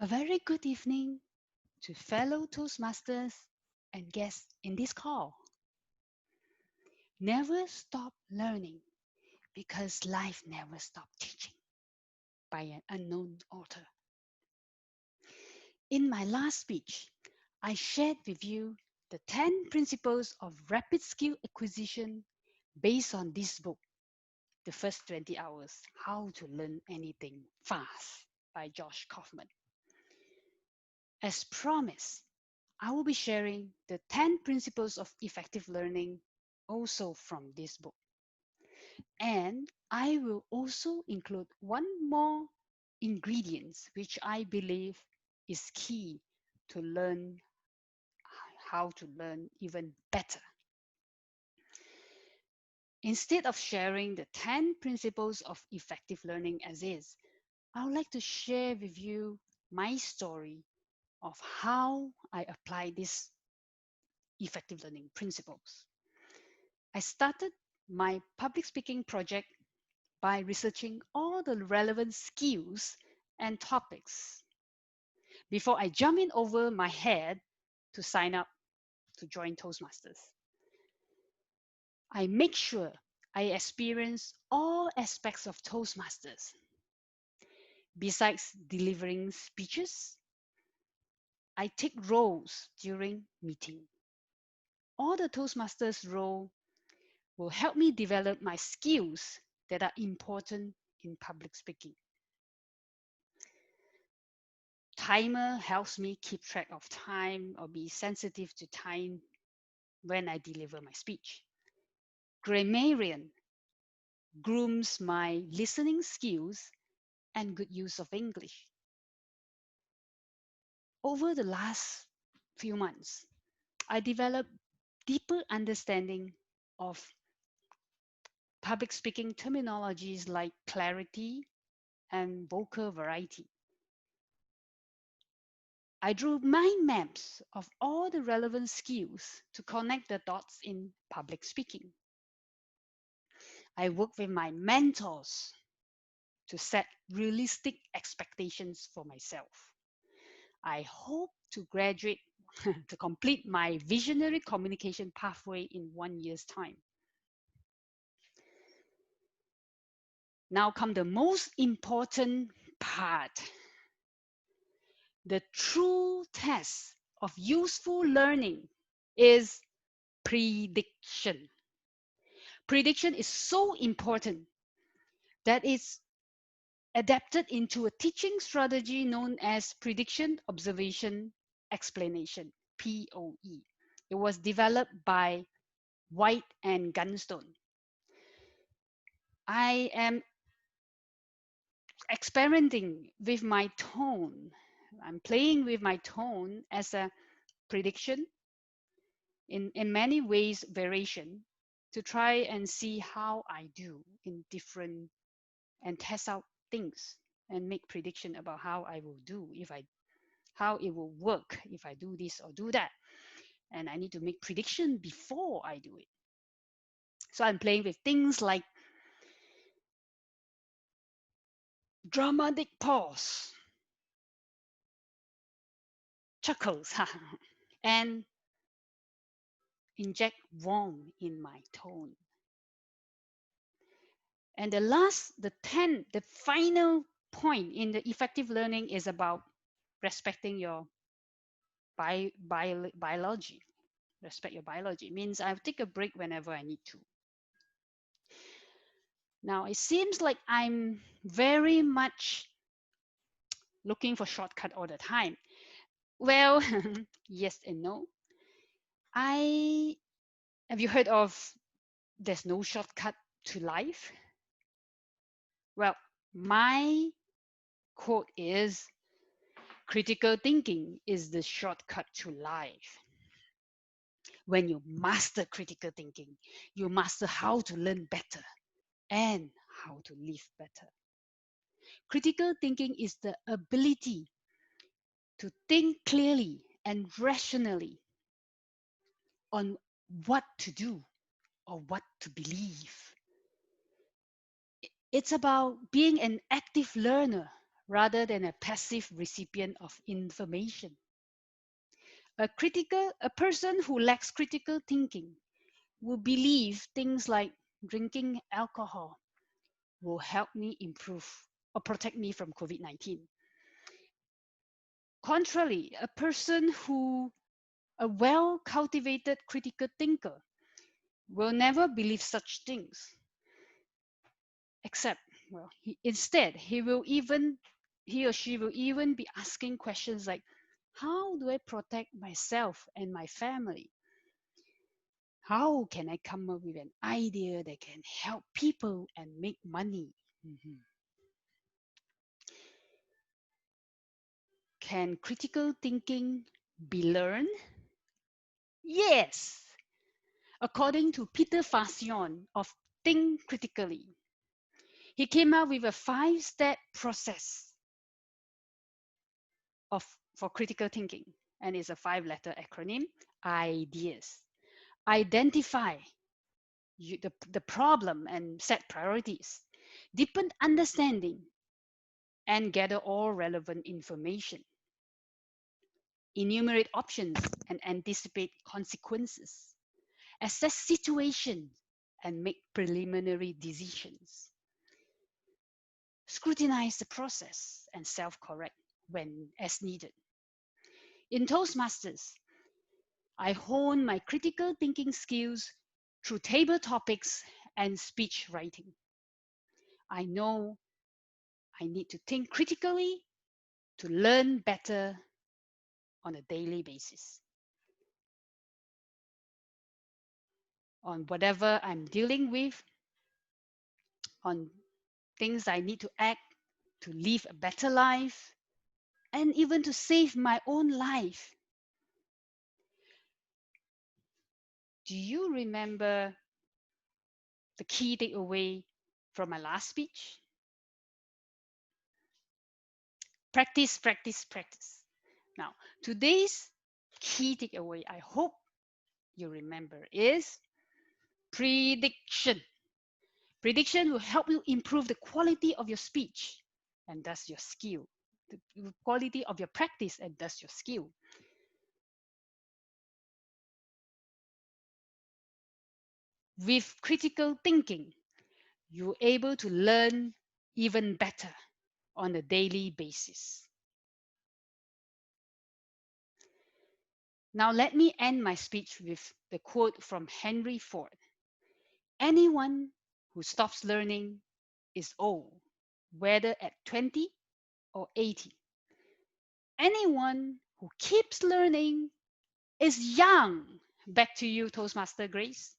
A very good evening to fellow Toastmasters and guests in this call. Never stop learning because life never stops teaching by an unknown author. In my last speech, I shared with you the 10 principles of rapid skill acquisition based on this book, The First 20 Hours How to Learn Anything Fast by Josh Kaufman. As promised, I will be sharing the 10 principles of effective learning also from this book. And I will also include one more ingredient which I believe is key to learn how to learn even better. Instead of sharing the 10 principles of effective learning as is, I would like to share with you my story of how I apply these effective learning principles. I started my public speaking project by researching all the relevant skills and topics before I jump in over my head to sign up to join Toastmasters. I make sure I experience all aspects of Toastmasters. Besides delivering speeches, I take roles during meeting. All the Toastmasters role will help me develop my skills that are important in public speaking. Timer helps me keep track of time or be sensitive to time when I deliver my speech. Grammarian grooms my listening skills and good use of English. Over the last few months, I developed deeper understanding of public speaking terminologies like clarity and vocal variety. I drew mind maps of all the relevant skills to connect the dots in public speaking. I work with my mentors to set realistic expectations for myself. I hope to graduate to complete my visionary communication pathway in 1 year's time. Now come the most important part. The true test of useful learning is prediction. Prediction is so important that it's adapted into a teaching strategy known as prediction, observation, explanation, POE. It was developed by White and Gunstone. I am experimenting with my tone. I'm playing with my tone as a prediction in many ways variation to try and see how I do in different and test out things and make prediction about how I will do if I how it will work if I do this or do that. And I need to make prediction before I do it. So I'm playing with things like dramatic pause, chuckles, and inject warmth in my tone. And the final point in the effective learning is about respecting your biology. Respect your biology. It means I'll take a break whenever I need to. Now, it seems like I'm very much looking for shortcut all the time. Well, yes and no. I Have you heard of there's no shortcut to life? Well, my quote is critical thinking is the shortcut to life. When you master critical thinking, you master how to learn better and how to live better. Critical thinking is the ability to think clearly and rationally on what to do or what to believe. It's about being an active learner rather than a passive recipient of information. A person who lacks critical thinking will believe things like drinking alcohol will help me improve or protect me from COVID-19. Contrarily, a well cultivated critical thinker, will never believe such things, except, well, instead, he or she will even be asking questions like, how do I protect myself and my family? How can I come up with an idea that can help people and make money? Mhm. Can critical thinking be learned? Yes. According to Peter Fassion of Think Critically, he came up with a 5-step process for critical thinking, and it's a 5-letter acronym: ideas, identify the problem and set priorities, deepen understanding, and gather all relevant information, enumerate options and anticipate consequences, assess situations and make preliminary decisions, scrutinize the process and self-correct when as needed. In Toastmasters, I hone my critical thinking skills through table topics and speech writing. I know I need to think critically to learn better on a daily basis on whatever I'm dealing with, on things I need to act to live a better life, and even to save my own life. Do you remember the key takeaway from my last speech? Practice, practice, practice. Now, today's key takeaway, I hope you remember, is prediction. Prediction will help you improve the quality of your speech and thus your skill, the quality of your practice and thus your skill. With critical thinking, you're able to learn even better on a daily basis. Now, let me end my speech with the quote from Henry Ford: anyone who stops learning is old, whether at 20 or 80. Anyone who keeps learning is young. Back to you, Toastmaster Grace.